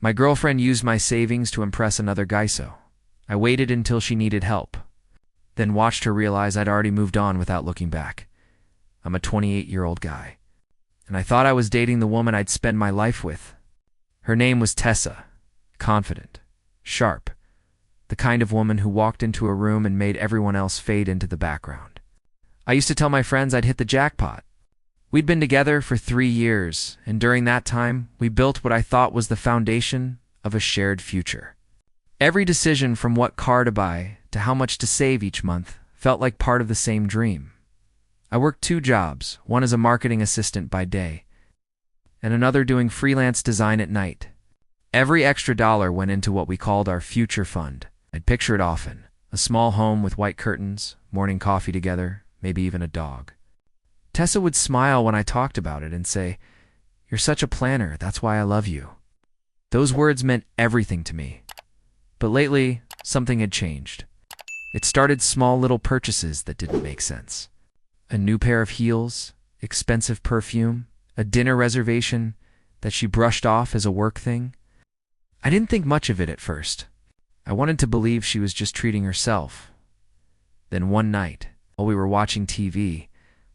My girlfriend used my savings to impress another guy. I waited until she needed help, then watched her realize I'd already moved on without looking back. I'm a 28-year-old guy, and I thought I was dating the woman I'd spend my life with. Her name was Tessa, confident, sharp, the kind of woman who walked into a room and made everyone else fade into the background. I used to tell my friends I'd hit the jackpot. We'd been together for 3 years, and during that time, we built what I thought was the foundation of a shared future. Every decision from what car to buy to how much to save each month felt like part of the same dream. I worked 2 jobs, one as a marketing assistant by day, and another doing freelance design at night. Every extra dollar went into what we called our future fund. I'd picture it often, a small home with white curtains, morning coffee together, maybe even a dog. Tessa would smile when I talked about it and say, "You're such a planner, that's why I love you." Those words meant everything to me. But lately, something had changed. It started small little purchases that didn't make sense. A new pair of heels, expensive perfume, a dinner reservation that she brushed off as a work thing. I didn't think much of it at first. I wanted to believe she was just treating herself. Then one night, while we were watching TV,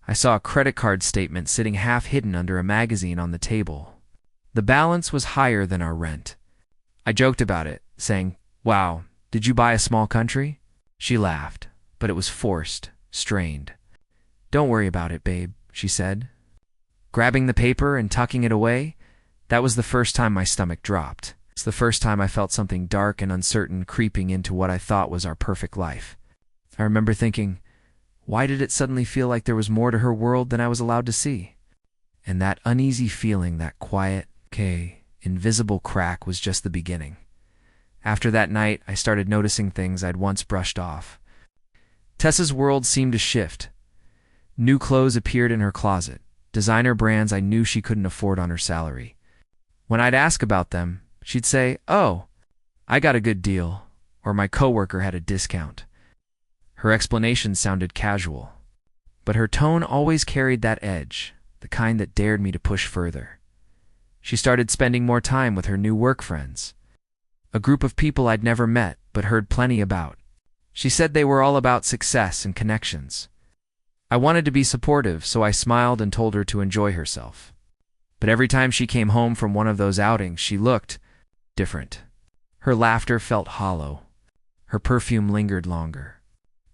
I saw a credit card statement sitting half hidden under a magazine on the table. The balance was higher than our rent. I joked about it, saying, "Wow, did you buy a small country?" She laughed, but it was forced, strained. "Don't worry about it, babe," she said. Grabbing the paper and tucking it away, that was the first time my stomach dropped. It's the first time I felt something dark and uncertain creeping into what I thought was our perfect life. I remember thinking, why did it suddenly feel like there was more to her world than I was allowed to see? And that uneasy feeling, that quiet, invisible crack was just the beginning. After that night, I started noticing things I'd once brushed off. Tessa's world seemed to shift. New clothes appeared in her closet, designer brands I knew she couldn't afford on her salary. When I'd ask about them, she'd say, "Oh, I got a good deal," or "My coworker had a discount." Her explanations sounded casual, but her tone always carried that edge, the kind that dared me to push further. She started spending more time with her new work friends, a group of people I'd never met but heard plenty about. She said they were all about success and connections. I wanted to be supportive, so I smiled and told her to enjoy herself. But every time she came home from one of those outings, she looked different. Her laughter felt hollow. Her perfume lingered longer.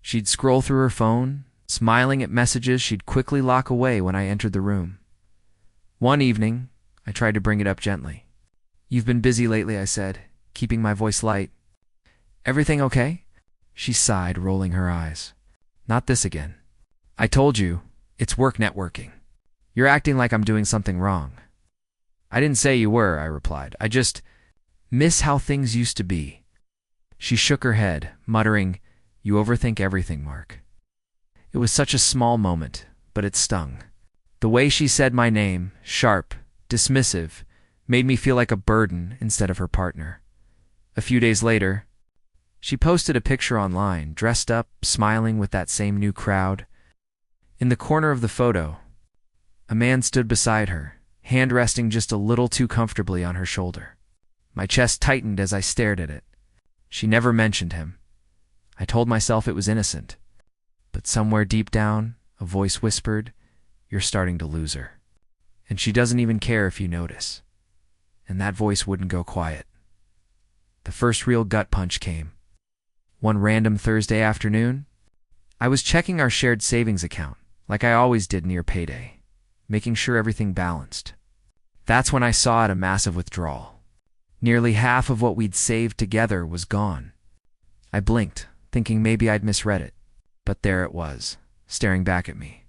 She'd scroll through her phone, smiling at messages she'd quickly lock away when I entered the room. One evening, I tried to bring it up gently. "You've been busy lately," I said, keeping my voice light. "Everything okay?" She sighed, rolling her eyes. "Not this again. I told you, it's work networking. You're acting like I'm doing something wrong." "I didn't say you were," I replied. "I just miss how things used to be." She shook her head, muttering, "You overthink everything, Mark." It was such a small moment, but it stung. The way she said my name, sharp, dismissive, made me feel like a burden instead of her partner. A few days later, she posted a picture online, dressed up, smiling with that same new crowd. In the corner of the photo, a man stood beside her, hand resting just a little too comfortably on her shoulder. My chest tightened as I stared at it. She never mentioned him. I told myself it was innocent. But somewhere deep down, a voice whispered, "You're starting to lose her. And she doesn't even care if you notice." And that voice wouldn't go quiet. The first real gut punch came. One random Thursday afternoon, I was checking our shared savings account, like I always did near payday, making sure everything balanced. That's when I saw it, a massive withdrawal. Nearly half of what we'd saved together was gone. I blinked, thinking maybe I'd misread it. But there it was, staring back at me.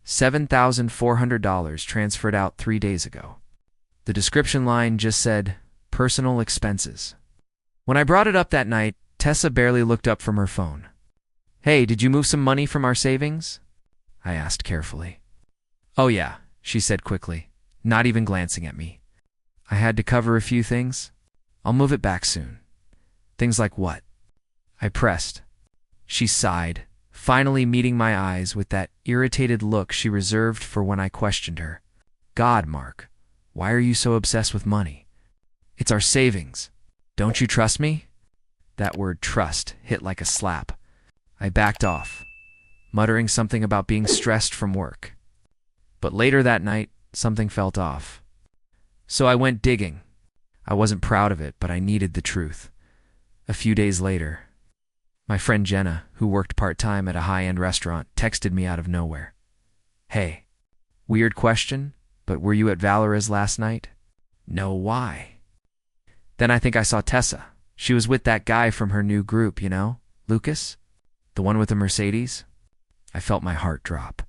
$7,400 transferred out 3 days ago. The description line just said, "Personal expenses." When I brought it up that night, Tessa barely looked up from her phone. "Hey, did you move some money from our savings?" I asked carefully. "Oh yeah," she said quickly, not even glancing at me. "I had to cover a few things. I'll move it back soon." "Things like what?" I pressed. She sighed, finally meeting my eyes with that irritated look she reserved for when I questioned her. "God, Mark, why are you so obsessed with money?" It's our savings. Don't you trust me? That word trust hit like a slap. I backed off, muttering something about being stressed from work. But later that night, something felt off. So I went digging. I wasn't proud of it, but I needed the truth. A few days later, my friend Jenna, who worked part-time at a high-end restaurant, texted me out of nowhere. Hey, weird question, but were you at Valora's last night? No, why? Then I think I saw Tessa. She was with that guy from her new group, you know, Lucas? The one with the Mercedes? I felt my heart drop.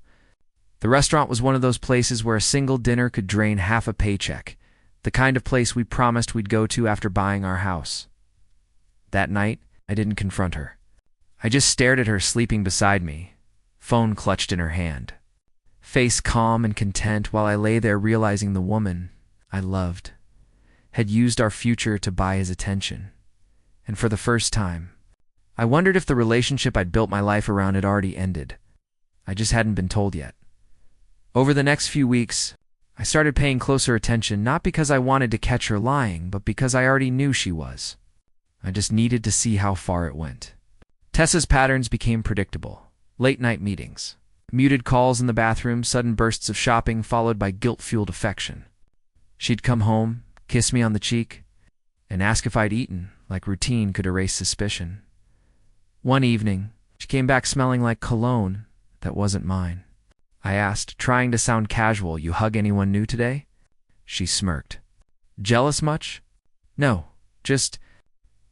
The restaurant was one of those places where a single dinner could drain half a paycheck, the kind of place we promised we'd go to after buying our house. That night, I didn't confront her. I just stared at her sleeping beside me, phone clutched in her hand. Face calm and content while I lay there realizing the woman I loved had used our future to buy his attention. And for the first time, I wondered if the relationship I'd built my life around had already ended. I just hadn't been told yet. Over the next few weeks, I started paying closer attention, not because I wanted to catch her lying, but because I already knew she was. I just needed to see how far it went. Tessa's patterns became predictable. Late-night meetings, muted calls in the bathroom, sudden bursts of shopping followed by guilt-fueled affection. She'd come home, kiss me on the cheek, and ask if I'd eaten, like routine could erase suspicion. One evening, she came back smelling like cologne that wasn't mine. I asked, trying to sound casual, "You hug anyone new today?" She smirked. "Jealous much?" "No, just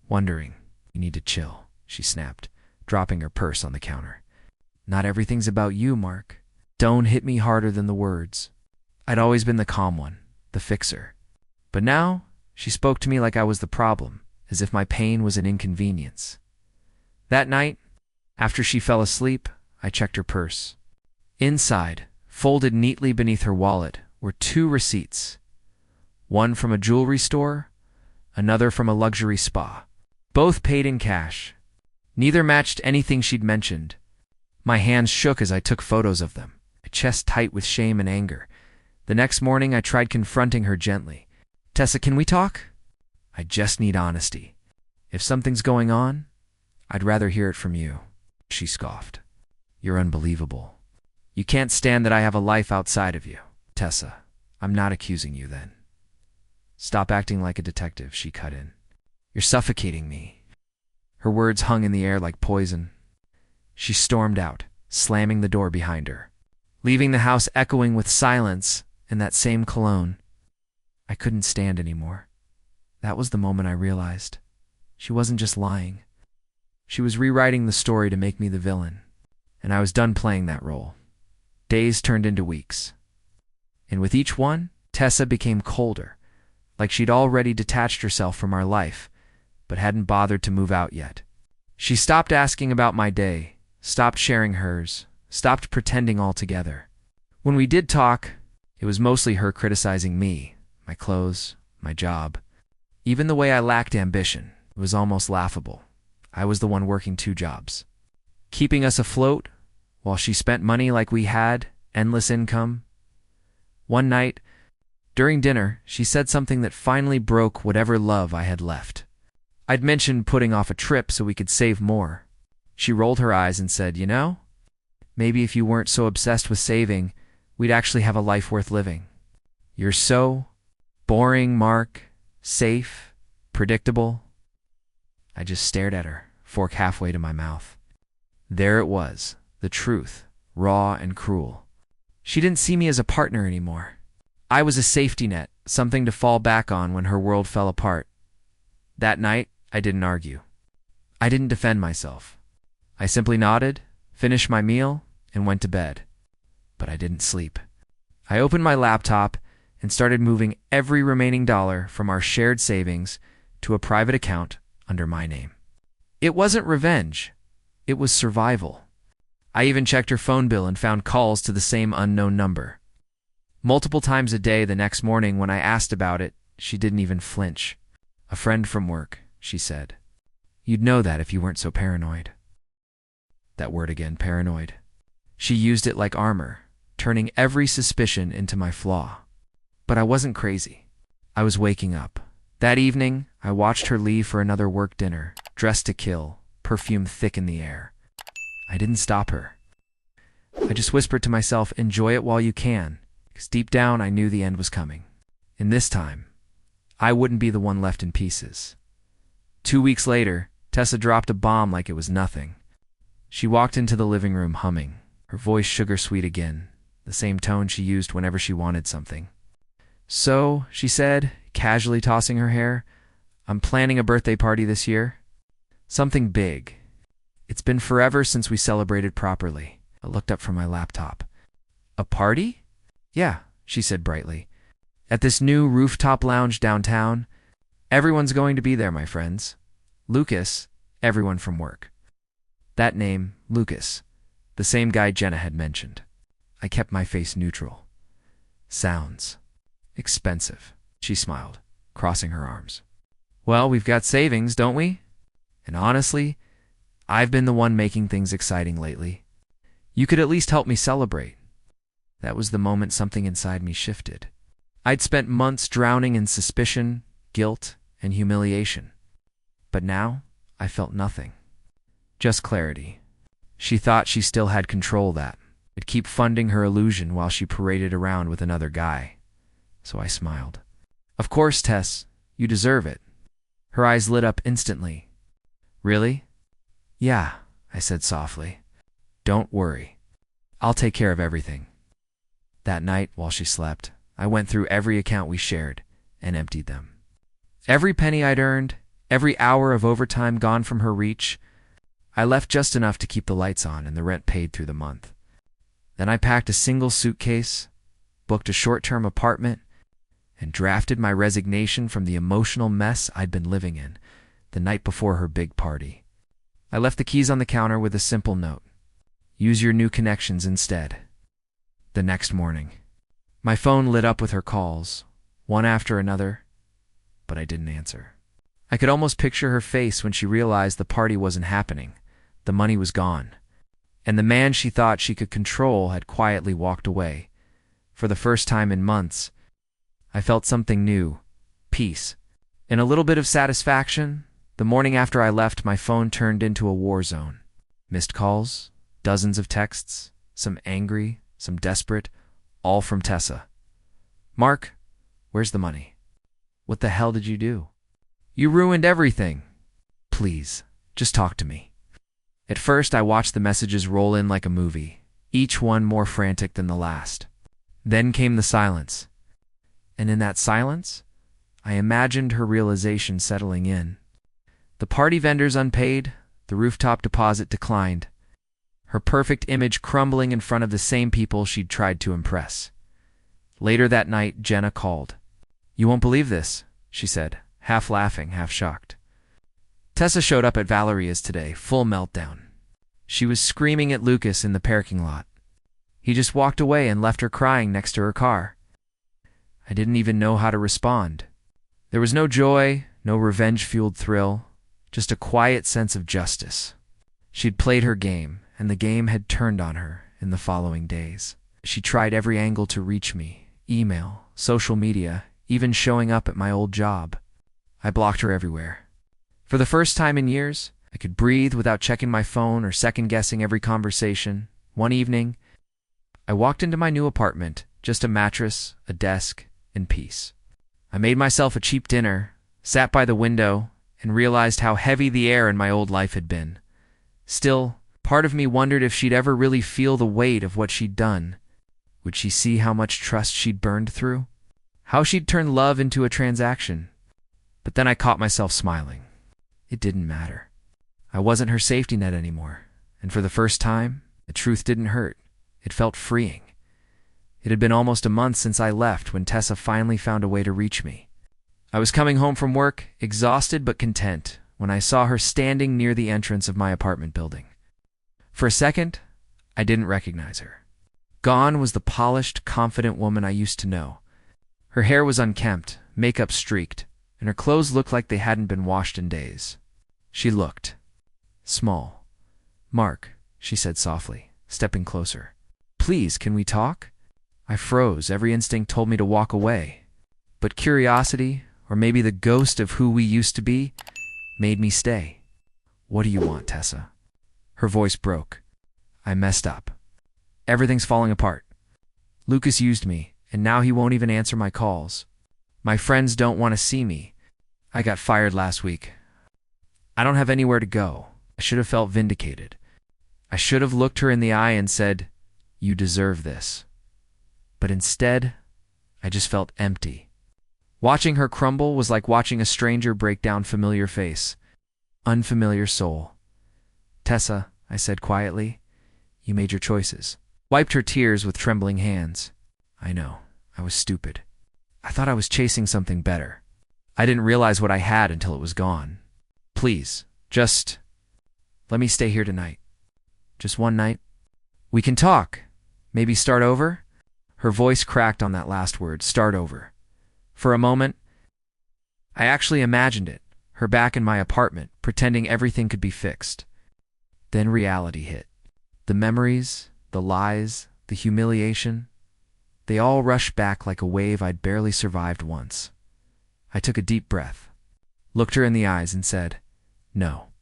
wondering." "You need to chill," she snapped, dropping her purse on the counter. "Not everything's about you, Mark." Tone hit me harder than the words. I'd always been the calm one, the fixer. But now, she spoke to me like I was the problem, as if my pain was an inconvenience. That night, after she fell asleep, I checked her purse. Inside, folded neatly beneath her wallet, were 2 receipts. One from a jewelry store, another from a luxury spa. Both paid in cash. Neither matched anything she'd mentioned. My hands shook as I took photos of them, my chest tight with shame and anger. The next morning, I tried confronting her gently. "Tessa, can we talk? I just need honesty. If something's going on, I'd rather hear it from you." She scoffed. "You're unbelievable. You can't stand that I have a life outside of you." "Tessa, I'm not accusing you then." "Stop acting like a detective," she cut in. "You're suffocating me." Her words hung in the air like poison. She stormed out, slamming the door behind her, leaving the house echoing with silence and that same cologne. I couldn't stand anymore. That was the moment I realized. She wasn't just lying. She was rewriting the story to make me the villain, and I was done playing that role. Days turned into weeks, and with each one, Tessa became colder, like she'd already detached herself from our life, but hadn't bothered to move out yet. She stopped asking about my day, stopped sharing hers, stopped pretending altogether. When we did talk, it was mostly her criticizing me, my clothes, my job. Even the way I lacked ambition, it was almost laughable. I was the one working 2 jobs, keeping us afloat, while she spent money like we had endless income. One night, during dinner, she said something that finally broke whatever love I had left. I'd mentioned putting off a trip so we could save more. She rolled her eyes and said, "You know, maybe if you weren't so obsessed with saving, we'd actually have a life worth living. You're so boring, Mark, safe, predictable." I just stared at her, fork halfway to my mouth. There it was, the truth, raw and cruel. She didn't see me as a partner anymore. I was a safety net, something to fall back on when her world fell apart. That night, I didn't argue. I didn't defend myself. I simply nodded, finished my meal, and went to bed. But I didn't sleep. I opened my laptop and started moving every remaining dollar from our shared savings to a private account under my name. It wasn't revenge. It was survival. I even checked her phone bill and found calls to the same unknown number. Multiple times a day the next morning when I asked about it, she didn't even flinch. "A friend from work," she said. "You'd know that if you weren't so paranoid." That word again, paranoid. She used it like armor, turning every suspicion into my flaw. But I wasn't crazy. I was waking up. That evening, I watched her leave for another work dinner, dressed to kill, perfume thick in the air. I didn't stop her. I just whispered to myself, enjoy it while you can, because deep down I knew the end was coming. And this time, I wouldn't be the one left in pieces. 2 weeks later, Tessa dropped a bomb like it was nothing. She walked into the living room humming, her voice sugar-sweet again, the same tone she used whenever she wanted something. So, she said, casually tossing her hair, I'm planning a birthday party this year. Something big. It's been forever since we celebrated properly. I looked up from my laptop. A party? Yeah, she said brightly. At this new rooftop lounge downtown. Everyone's going to be there, my friends. Lucas, everyone from work. That name, Lucas, the same guy Jenna had mentioned. I kept my face neutral. Sounds expensive, she smiled, crossing her arms. Well, we've got savings, don't we? And honestly, I've been the one making things exciting lately. You could at least help me celebrate. That was the moment something inside me shifted. I'd spent months drowning in suspicion, guilt, and humiliation. But now, I felt nothing. Just clarity. She thought she still had control that. I'd keep funding her illusion while she paraded around with another guy. So I smiled. Of course, Tess, you deserve it. Her eyes lit up instantly. Really? Yeah, I said softly. Don't worry. I'll take care of everything. That night, while she slept, I went through every account we shared and emptied them. Every penny I'd earned, every hour of overtime gone from her reach, I left just enough to keep the lights on and the rent paid through the month. Then I packed a single suitcase, booked a short-term apartment, and drafted my resignation from the emotional mess I'd been living in the night before her big party. I left the keys on the counter with a simple note. Use your new connections instead. The next morning, my phone lit up with her calls, one after another, but I didn't answer. I could almost picture her face when she realized the party wasn't happening, the money was gone, and the man she thought she could control had quietly walked away. For the first time in months, I felt something new, peace, and a little bit of satisfaction. The morning after I left, my phone turned into a war zone. Missed calls, dozens of texts, some angry, some desperate, all from Tessa. Mark, where's the money? What the hell did you do? You ruined everything. Please, just talk to me. At first, I watched the messages roll in like a movie, each one more frantic than the last. Then came the silence. And in that silence, I imagined her realization settling in. The party vendors unpaid, the rooftop deposit declined, her perfect image crumbling in front of the same people she'd tried to impress. Later that night, Jenna called. You won't believe this, she said, half laughing, half shocked. Tessa showed up at Valeria's today, full meltdown. She was screaming at Lucas in the parking lot. He just walked away and left her crying next to her car. I didn't even know how to respond. There was no joy, no revenge-fueled thrill, just a quiet sense of justice. She'd played her game, and the game had turned on her in the following days. She tried every angle to reach me, email, social media, even showing up at my old job. I blocked her everywhere. For the first time in years, I could breathe without checking my phone or second-guessing every conversation. One evening, I walked into my new apartment, just a mattress, a desk, and peace. I made myself a cheap dinner, sat by the window, and realized how heavy the air in my old life had been. Still, part of me wondered if she'd ever really feel the weight of what she'd done. Would she see how much trust she'd burned through? How she'd turned love into a transaction? But then I caught myself smiling. It didn't matter. I wasn't her safety net anymore, and for the first time, the truth didn't hurt. It felt freeing. It had been almost a month since I left when Tessa finally found a way to reach me. I was coming home from work, exhausted but content, when I saw her standing near the entrance of my apartment building. For a second, I didn't recognize her. Gone was the polished, confident woman I used to know. Her hair was unkempt, makeup streaked, and her clothes looked like they hadn't been washed in days. She looked small. Mark, she said softly, stepping closer. Please, can we talk? I froze. Every instinct told me to walk away. But curiosity, or maybe the ghost of who we used to be, made me stay. What do you want, Tessa? Her voice broke. I messed up. Everything's falling apart. Lucas used me, and now he won't even answer my calls. My friends don't want to see me. I got fired last week. I don't have anywhere to go. I should have felt vindicated. I should have looked her in the eye and said, "You deserve this." But instead, I just felt empty. Watching her crumble was like watching a stranger break down familiar face, unfamiliar soul. "Tessa," I said quietly, "you made your choices." Wiped her tears with trembling hands. I know, I was stupid. I thought I was chasing something better. I didn't realize what I had until it was gone. Please, just let me stay here tonight. Just one night. We can talk. Maybe start over? Her voice cracked on that last word, start over. For a moment, I actually imagined it, her back in my apartment, pretending everything could be fixed. Then reality hit. The memories, the lies, the humiliation, they all rushed back like a wave I'd barely survived once. I took a deep breath, looked her in the eyes and said, "No,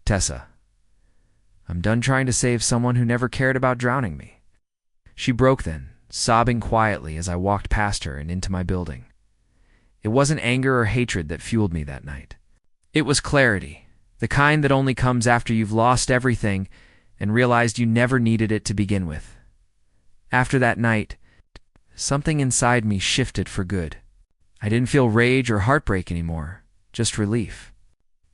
Tessa, I'm done trying to save someone who never cared about drowning me." She broke then, sobbing quietly as I walked past her and into my building. It wasn't anger or hatred that fueled me that night. It was clarity, the kind that only comes after you've lost everything and realized you never needed it to begin with. After that night, something inside me shifted for good. I didn't feel rage or heartbreak anymore, just relief.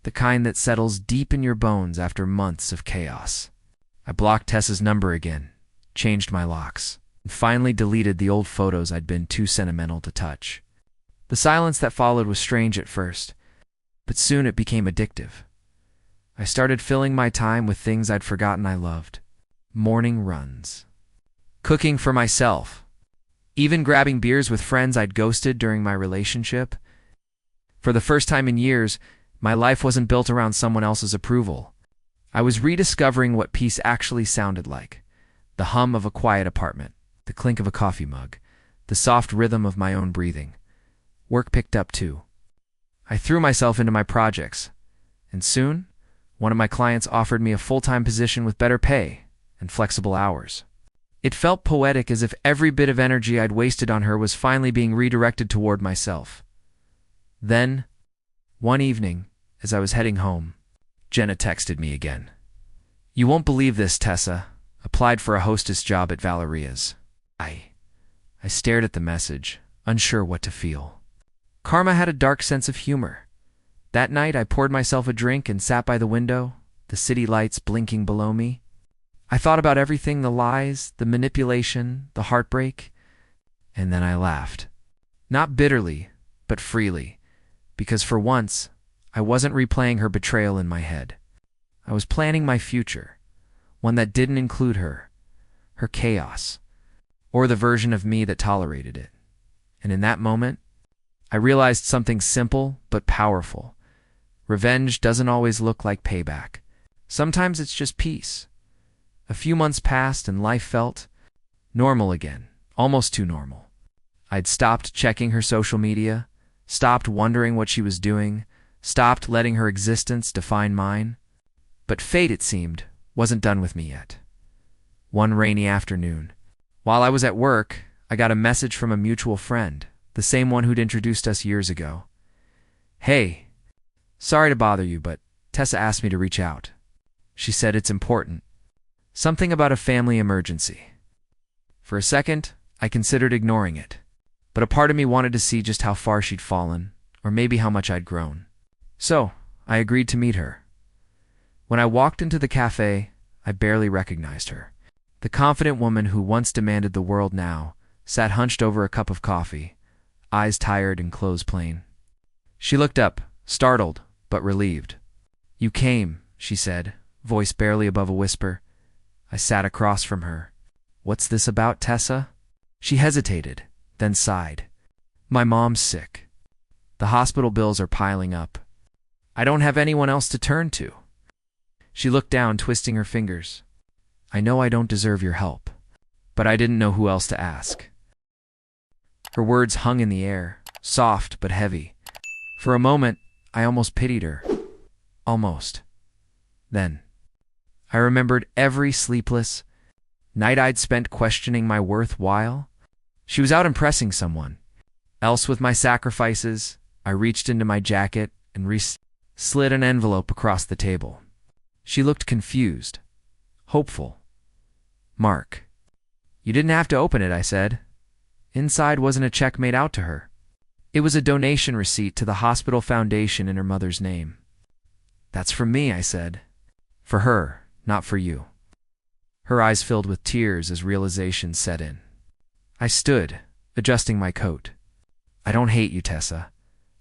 The kind that settles deep in your bones after months of chaos. I blocked Tessa's number again, changed my locks, and finally deleted the old photos I'd been too sentimental to touch. The silence that followed was strange at first, but soon it became addictive. I started filling my time with things I'd forgotten I loved. Morning runs. Cooking for myself. Even grabbing beers with friends I'd ghosted during my relationship. For the first time in years, my life wasn't built around someone else's approval. I was rediscovering what peace actually sounded like. The hum of a quiet apartment, the clink of a coffee mug, the soft rhythm of my own breathing. Work picked up too. I threw myself into my projects, and soon, one of my clients offered me a full-time position with better pay and flexible hours. It felt poetic, as if every bit of energy I'd wasted on her was finally being redirected toward myself. Then, one evening, as I was heading home, Jenna texted me again. "You won't believe this, Tessa. Applied for a hostess job at Valeria's." I stared at the message, unsure what to feel. Karma had a dark sense of humor. That night, I poured myself a drink and sat by the window, the city lights blinking below me. I thought about everything, the lies, the manipulation, the heartbreak, and then I laughed. Not bitterly, but freely, because for once, I wasn't replaying her betrayal in my head. I was planning my future, one that didn't include her chaos, or the version of me that tolerated it. And in that moment, I realized something simple but powerful. Revenge doesn't always look like payback. Sometimes it's just peace. A few months passed and life felt normal again, almost too normal. I'd stopped checking her social media, stopped wondering what she was doing, stopped letting her existence define mine. But fate, it seemed, wasn't done with me yet. One rainy afternoon, while I was at work, I got a message from a mutual friend, the same one who'd introduced us years ago. "Hey, sorry to bother you, but Tessa asked me to reach out. She said it's important. Something about a family emergency." For a second, I considered ignoring it, but a part of me wanted to see just how far she'd fallen, or maybe how much I'd grown. So, I agreed to meet her. When I walked into the cafe, I barely recognized her. The confident woman who once demanded the world now sat hunched over a cup of coffee, eyes tired and clothes plain. She looked up, startled but relieved. "You came," she said, voice barely above a whisper. I sat across from her. "What's this about, Tessa?" She hesitated, then sighed. "My mom's sick. The hospital bills are piling up. I don't have anyone else to turn to." She looked down, twisting her fingers. "I know I don't deserve your help, but I didn't know who else to ask." Her words hung in the air, soft but heavy. For a moment, I almost pitied her. Almost. Then, I remembered every sleepless night I'd spent questioning my worth while she was out impressing someone else with my sacrifices. I reached into my jacket and slid an envelope across the table. She looked confused, hopeful. "Mark, you didn't have to open it," I said. Inside wasn't a check made out to her. It was a donation receipt to the hospital foundation in her mother's name. "That's from me," I said. "For her, not for you." Her eyes filled with tears as realization set in. I stood, adjusting my coat. "I don't hate you, Tessa.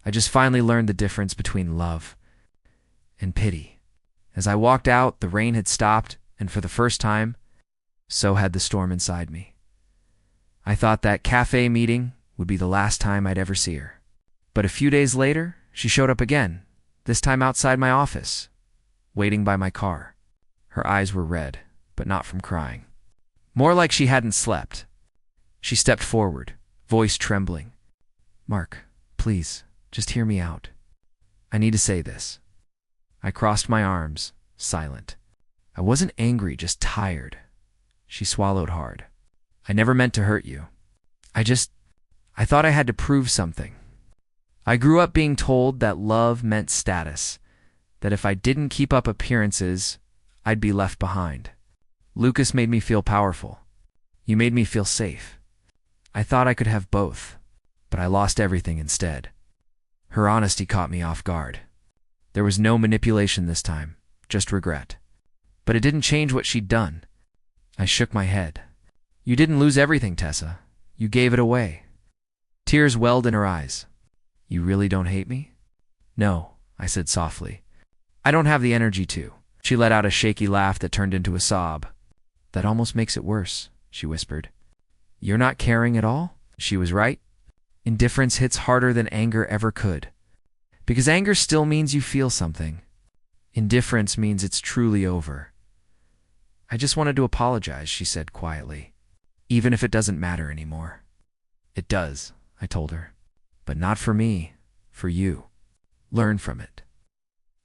I just finally learned the difference between love and pity." As I walked out, the rain had stopped, and for the first time, so had the storm inside me. I thought that cafe meeting would be the last time I'd ever see her. But a few days later, she showed up again, this time outside my office, waiting by my car. Her eyes were red, but not from crying. More like she hadn't slept. She stepped forward, voice trembling. "Mark, please, just hear me out. I need to say this." I crossed my arms, silent. I wasn't angry, just tired. She swallowed hard. "I never meant to hurt you. I thought I had to prove something. I grew up being told that love meant status, that if I didn't keep up appearances, I'd be left behind. Lucas made me feel powerful. You made me feel safe. I thought I could have both, but I lost everything instead." Her honesty caught me off guard. There was no manipulation this time, just regret. But it didn't change what she'd done. I shook my head. "You didn't lose everything, Tessa. You gave it away." Tears welled in her eyes. "You really don't hate me?" "No," I said softly. "I don't have the energy to." She let out a shaky laugh that turned into a sob. "That almost makes it worse," she whispered. "You're not caring at all?" She was right. Indifference hits harder than anger ever could. Because anger still means you feel something. Indifference means it's truly over. "I just wanted to apologize," she said quietly. "Even if it doesn't matter anymore." "It does," I told her. "But not for me, for you. Learn from it."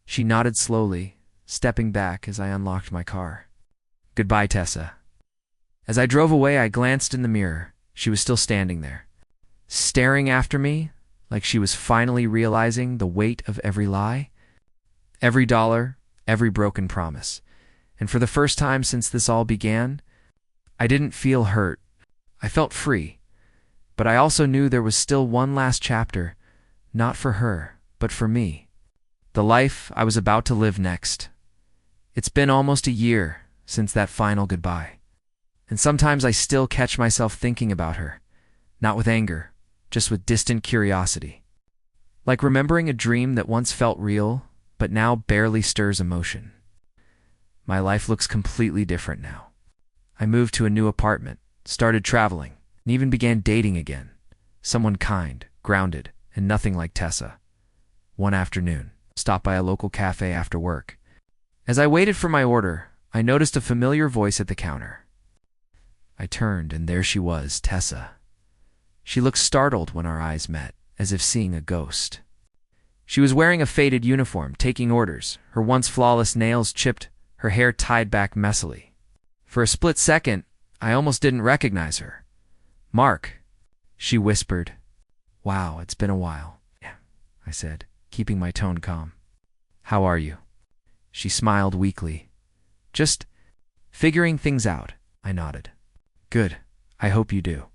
She nodded slowly, stepping back as I unlocked my car. "Goodbye, Tessa." As I drove away, I glanced in the mirror. She was still standing there, staring after me like she was finally realizing the weight of every lie, every dollar, every broken promise. And for the first time since this all began, I didn't feel hurt. I felt free. But I also knew there was still one last chapter, not for her, but for me. The life I was about to live next. It's been almost a year since that final goodbye. And sometimes I still catch myself thinking about her, not with anger, just with distant curiosity. Like remembering a dream that once felt real, but now barely stirs emotion. My life looks completely different now. I moved to a new apartment, started traveling, and even began dating again. Someone kind, grounded, and nothing like Tessa. One afternoon, stopped by a local cafe after work. As I waited for my order, I noticed a familiar voice at the counter. I turned, and there she was, Tessa. She looked startled when our eyes met, as if seeing a ghost. She was wearing a faded uniform, taking orders, her once flawless nails chipped, her hair tied back messily. For a split second, I almost didn't recognize her. "Mark," she whispered. "Wow, it's been a while." "Yeah," I said, keeping my tone calm. "How are you?" She smiled weakly. "Just figuring things out," I nodded. "Good. I hope you do."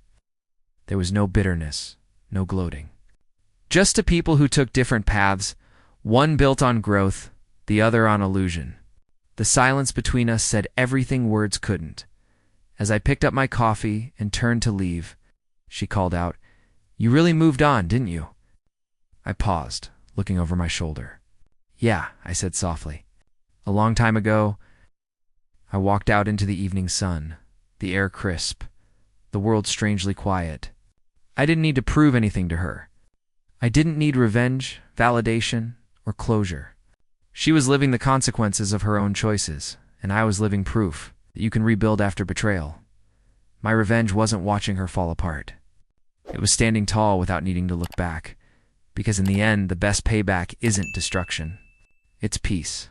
There was no bitterness, no gloating. Just two people who took different paths, one built on growth, the other on illusion. The silence between us said everything words couldn't. As I picked up my coffee and turned to leave, she called out, "You really moved on, didn't you?" I paused, looking over my shoulder. "Yeah," I said softly. "A long time ago." I walked out into the evening sun, the air crisp, the world strangely quiet. I didn't need to prove anything to her. I didn't need revenge, validation, or closure. She was living the consequences of her own choices, and I was living proof that you can rebuild after betrayal. My revenge wasn't watching her fall apart. It was standing tall without needing to look back, Because in the end, the best payback isn't destruction. It's peace.